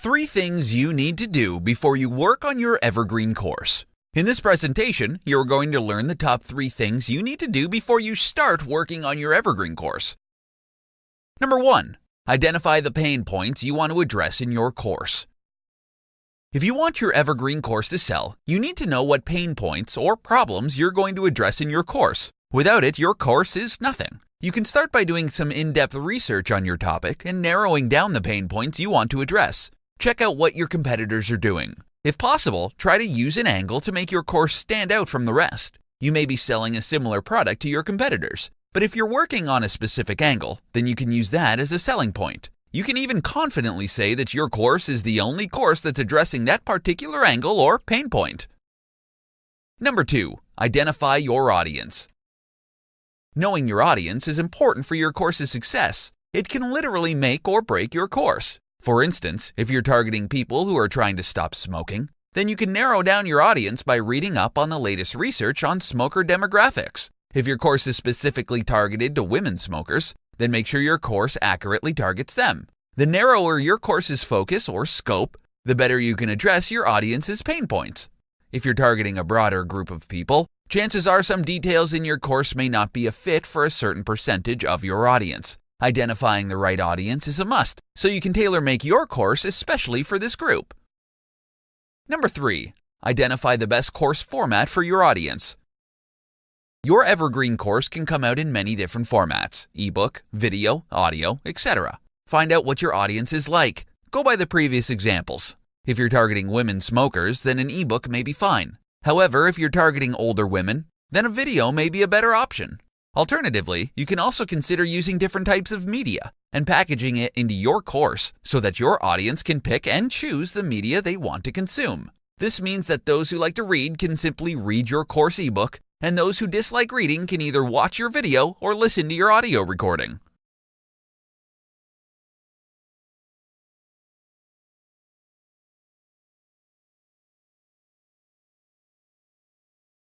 3 things you need to do before you work on your Evergreen course. In this presentation, you're going to learn the top 3 things you need to do before you start working on your Evergreen course. Number 1. Identify the pain points you want to address in your course. If you want your Evergreen course to sell, you need to know what pain points or problems you're going to address in your course. Without it, your course is nothing. You can start by doing some in-depth research on your topic and narrowing down the pain points you want to address. Check out what your competitors are doing. If possible, try to use an angle to make your course stand out from the rest. You may be selling a similar product to your competitors, but if you're working on a specific angle, then you can use that as a selling point. You can even confidently say that your course is the only course that's addressing that particular angle or pain point. Number 2. Identify your audience. Knowing your audience is important for your course's success. It can literally make or break your course. For instance, if you're targeting people who are trying to stop smoking, then you can narrow down your audience by reading up on the latest research on smoker demographics. If your course is specifically targeted to women smokers, then make sure your course accurately targets them. The narrower your course's focus or scope, the better you can address your audience's pain points. If you're targeting a broader group of people, chances are some details in your course may not be a fit for a certain percentage of your audience. Identifying the right audience is a must, so you can tailor-make your course especially for this group. Number 3. Identify the best course format for your audience. Your Evergreen course can come out in many different formats: ebook, video, audio, etc. Find out what your audience is like. Go by the previous examples. If you're targeting women smokers, then an ebook may be fine. However, if you're targeting older women, then a video may be a better option. Alternatively, you can also consider using different types of media and packaging it into your course so that your audience can pick and choose the media they want to consume. This means that those who like to read can simply read your course ebook, and those who dislike reading can either watch your video or listen to your audio recording.